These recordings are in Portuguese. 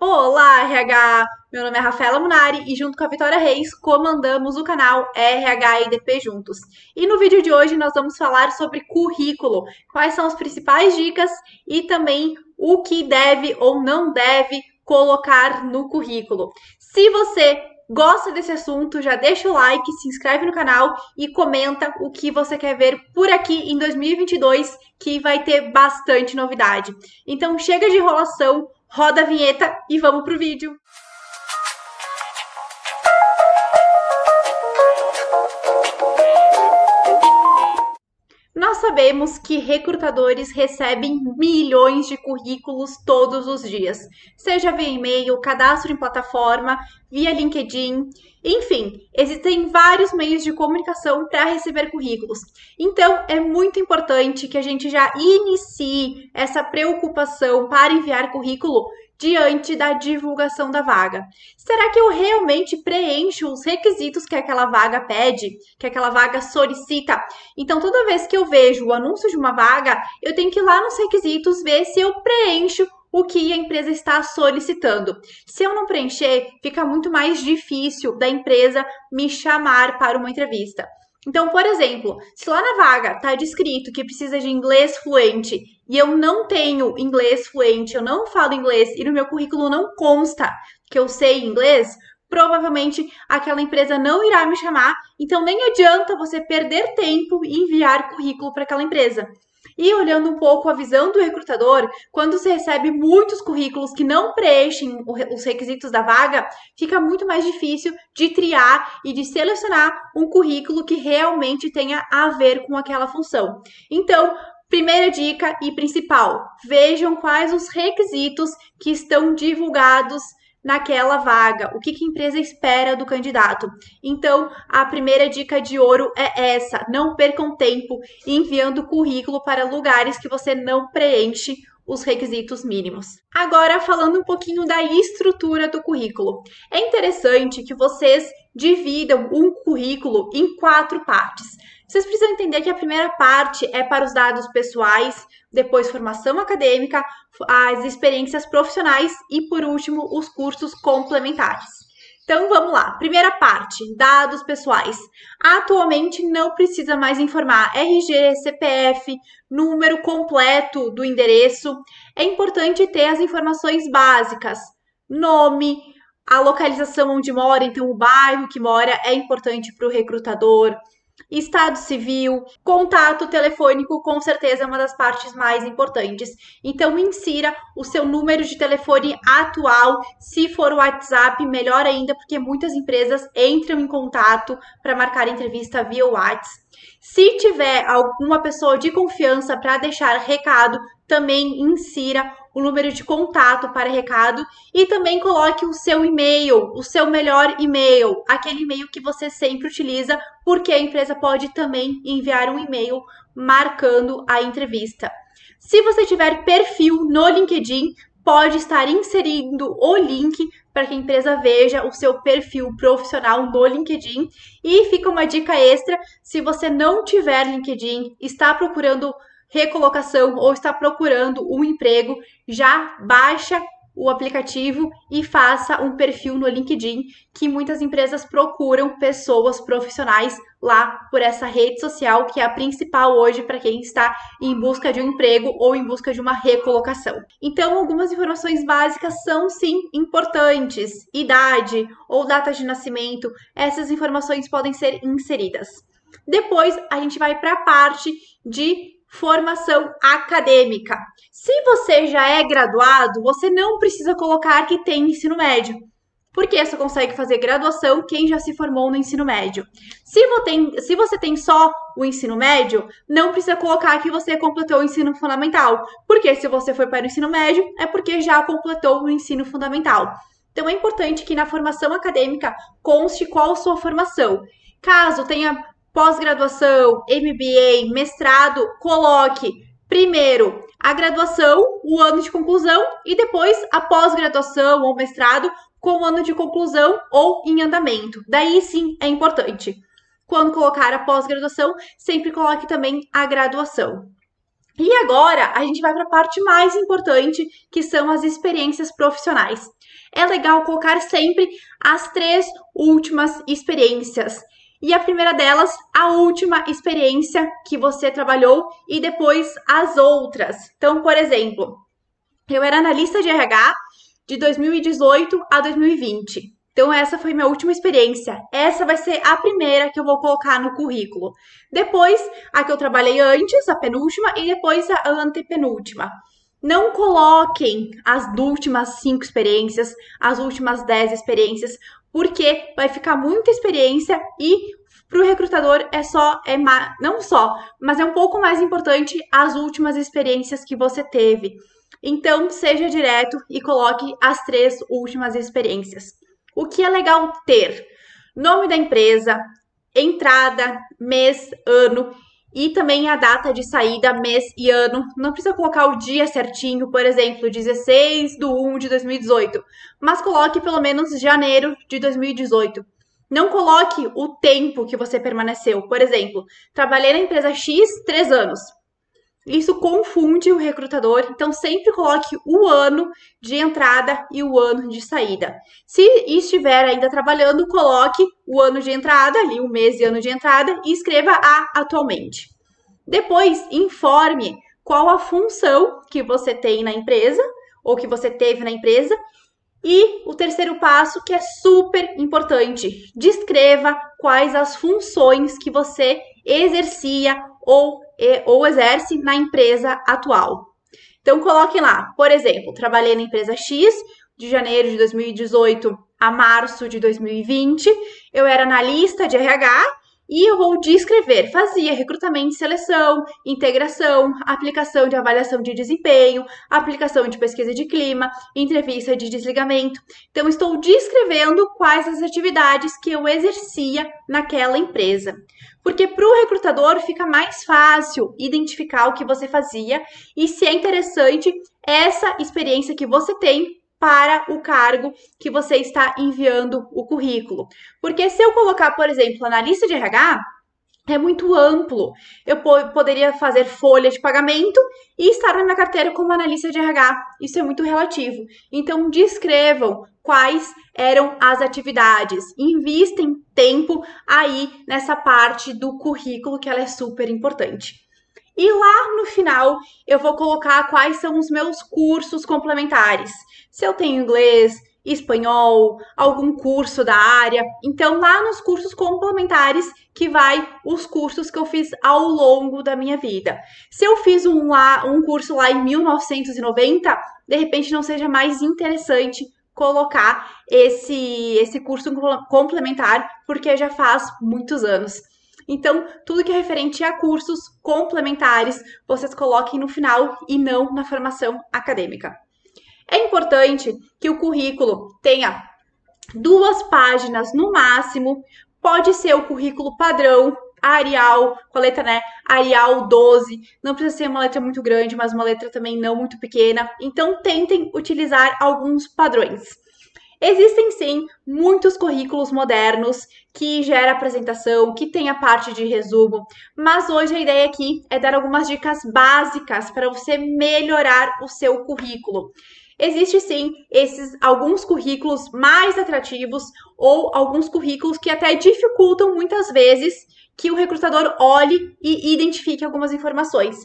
Olá, RH! Meu nome é Rafaela Munari e junto com a Vitória Reis comandamos o canal RH EDP Juntos. E no vídeo de hoje nós vamos falar sobre currículo, quais são as principais dicas e também o que deve ou não deve colocar no currículo. Se você gosta desse assunto, já deixa o like, se inscreve no canal e comenta o que você quer ver por aqui em 2022, que vai ter bastante novidade. Então chega de enrolação, roda a vinheta e vamos pro vídeo. Nós sabemos que recrutadores recebem milhões de currículos todos os dias, seja via e-mail, cadastro em plataforma, via LinkedIn, enfim, existem vários meios de comunicação para receber currículos. Então, é muito importante que a gente já inicie essa preocupação para enviar currículo diante da divulgação da vaga. Será que eu realmente preencho os requisitos que aquela vaga pede, que aquela vaga solicita? Então, toda vez que eu vejo o anúncio de uma vaga, eu tenho que ir lá nos requisitos ver se eu preencho o que a empresa está solicitando. Se eu não preencher, fica muito mais difícil da empresa me chamar para uma entrevista. Então, por exemplo, se lá na vaga está descrito que precisa de inglês fluente e eu não tenho inglês fluente, eu não falo inglês e no meu currículo não consta que eu sei inglês, provavelmente aquela empresa não irá me chamar, então nem adianta você perder tempo e enviar currículo para aquela empresa. E olhando um pouco a visão do recrutador, quando você recebe muitos currículos que não preenchem os requisitos da vaga, fica muito mais difícil de triar e de selecionar um currículo que realmente tenha a ver com aquela função. Então, primeira dica e principal, vejam quais os requisitos que estão divulgados naquela vaga, o que a empresa espera do candidato. Então, a primeira dica de ouro é essa: não percam tempo enviando currículo para lugares que você não preenche os requisitos mínimos. Agora, falando um pouquinho da estrutura do currículo. É interessante que vocês dividam um currículo em 4 partes. Vocês precisam entender que a primeira parte é para os dados pessoais, depois formação acadêmica, as experiências profissionais e, por último, os cursos complementares. Então, vamos lá. Primeira parte, dados pessoais. Atualmente, não precisa mais informar RG, CPF, número completo do endereço. É importante ter as informações básicas, nome, a localização onde mora, então o bairro que mora é importante para o recrutador. Estado civil, contato telefônico, com certeza é uma das partes mais importantes. Então, insira o seu número de telefone atual. Se for o WhatsApp, melhor ainda, porque muitas empresas entram em contato para marcar entrevista via WhatsApp. Se tiver alguma pessoa de confiança para deixar recado, também insira o número de contato para recado e também coloque o seu e-mail, o seu melhor e-mail, aquele e-mail que você sempre utiliza, porque a empresa pode também enviar um e-mail marcando a entrevista. Se você tiver perfil no LinkedIn, pode estar inserindo o link para que a empresa veja o seu perfil profissional no LinkedIn. E fica uma dica extra: se você não tiver LinkedIn, está procurando recolocação ou está procurando um emprego, já baixa o aplicativo e faça um perfil no LinkedIn, que muitas empresas procuram pessoas profissionais lá por essa rede social, que é a principal hoje para quem está em busca de um emprego ou em busca de uma recolocação. Então, algumas informações básicas são sim importantes: idade ou data de nascimento, essas informações podem ser inseridas. Depois, a gente vai para a parte de formação acadêmica. Se você já é graduado, você não precisa colocar que tem ensino médio, porque só consegue fazer graduação quem já se formou no ensino médio. Se você tem só o ensino médio, não precisa colocar que você completou o ensino fundamental, porque se você foi para o ensino médio, é porque já completou o ensino fundamental. Então, é importante que na formação acadêmica conste qual a sua formação. Caso tenha pós-graduação, MBA, mestrado, coloque primeiro a graduação, o ano de conclusão, e depois a pós-graduação ou mestrado com o ano de conclusão ou em andamento. Daí sim é importante. Quando colocar a pós-graduação, sempre coloque também a graduação. E agora a gente vai para a parte mais importante, que são as experiências profissionais. É legal colocar sempre as 3 últimas experiências. E a primeira delas, a última experiência que você trabalhou e depois as outras. Então, por exemplo, eu era analista de RH de 2018 a 2020. Então, essa foi minha última experiência. Essa vai ser a primeira que eu vou colocar no currículo. Depois, a que eu trabalhei antes, a penúltima, e depois a antepenúltima. Não coloquem as últimas 5 experiências, as últimas 10 experiências, porque vai ficar muita experiência e para o recrutador não só, mas é um pouco mais importante as últimas experiências que você teve. Então, seja direto e coloque as 3 últimas experiências. O que é legal ter? Nome da empresa, entrada, mês, ano e também a data de saída, mês e ano. Não precisa colocar o dia certinho, por exemplo, 16/1/2018, mas coloque pelo menos janeiro de 2018. Não coloque o tempo que você permaneceu. Por exemplo, trabalhei na empresa X 3 anos. Isso confunde o recrutador, então sempre coloque o ano de entrada e o ano de saída. Se estiver ainda trabalhando, coloque o ano de entrada, ali o mês e ano de entrada, e escreva a atualmente. Depois, informe qual a função que você tem na empresa ou que você teve na empresa. E o terceiro passo, que é super importante, descreva quais as funções que você exercia ou exerce na empresa atual. Então, coloquem lá, por exemplo, trabalhei na empresa X de janeiro de 2018 a março de 2020, eu era analista de RH e eu vou descrever, fazia recrutamento e seleção, integração, aplicação de avaliação de desempenho, aplicação de pesquisa de clima, entrevista de desligamento. Então, estou descrevendo quais as atividades que eu exercia naquela empresa. Porque para o recrutador fica mais fácil identificar o que você fazia e se é interessante essa experiência que você tem para o cargo que você está enviando o currículo. Porque se eu colocar, por exemplo, analista de RH, é muito amplo. Eu poderia fazer folha de pagamento e estar na minha carteira como analista de RH. Isso é muito relativo. Então, descrevam quais eram as atividades. Invistem tempo aí nessa parte do currículo, que ela é super importante. E lá no final eu vou colocar quais são os meus cursos complementares. Se eu tenho inglês, espanhol, algum curso da área. Então, lá nos cursos complementares que vai os cursos que eu fiz ao longo da minha vida. Se eu fiz um curso lá em 1990, de repente não seja mais interessante colocar esse curso complementar, porque já faz muitos anos. Então, tudo que é referente a cursos complementares, vocês coloquem no final e não na formação acadêmica. É importante que o currículo tenha 2 páginas no máximo, pode ser o currículo padrão, Arial, com a letra, né, Arial 12, não precisa ser uma letra muito grande, mas uma letra também não muito pequena, então tentem utilizar alguns padrões. Existem sim muitos currículos modernos que gera apresentação, que tem a parte de resumo, mas hoje a ideia aqui é dar algumas dicas básicas para você melhorar o seu currículo. Existe sim alguns currículos mais atrativos ou alguns currículos que até dificultam muitas vezes que o recrutador olhe e identifique algumas informações.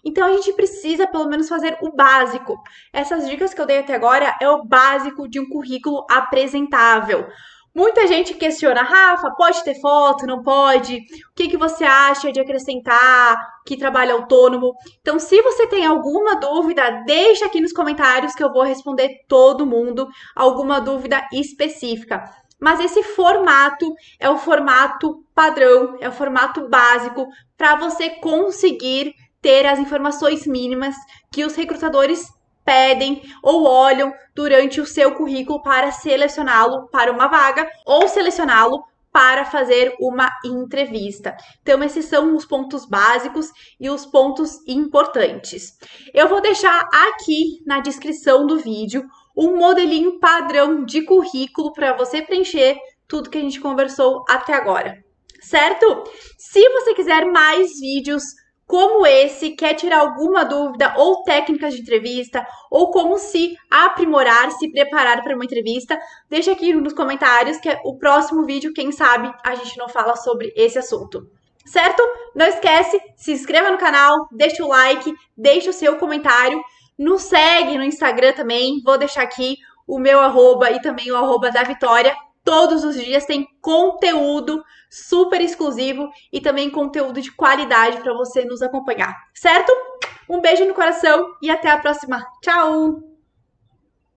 Então a gente precisa pelo menos fazer o básico. Essas dicas que eu dei até agora é o básico de um currículo apresentável. Muita gente questiona, Rafa, pode ter foto, não pode? O que você acha de acrescentar que trabalho autônomo? Então, se você tem alguma dúvida, deixa aqui nos comentários que eu vou responder todo mundo, alguma dúvida específica. Mas esse formato é o formato padrão, é o formato básico para você conseguir ter as informações mínimas que os recrutadores pedem ou olham durante o seu currículo para selecioná-lo para uma vaga ou selecioná-lo para fazer uma entrevista. Então, esses são os pontos básicos e os pontos importantes. Eu vou deixar aqui na descrição do vídeo um modelinho padrão de currículo para você preencher tudo que a gente conversou até agora, certo? Se você quiser mais vídeos como esse, quer tirar alguma dúvida ou técnicas de entrevista, ou como se aprimorar, se preparar para uma entrevista, deixa aqui nos comentários que é o próximo vídeo, quem sabe a gente não fala sobre esse assunto. Certo? Não esquece, se inscreva no canal, deixa o like, deixa o seu comentário, nos segue no Instagram também, vou deixar aqui o meu arroba e também o arroba da Vitória. Todos os dias tem conteúdo super exclusivo e também conteúdo de qualidade para você nos acompanhar, certo? Um beijo no coração e até a próxima. Tchau!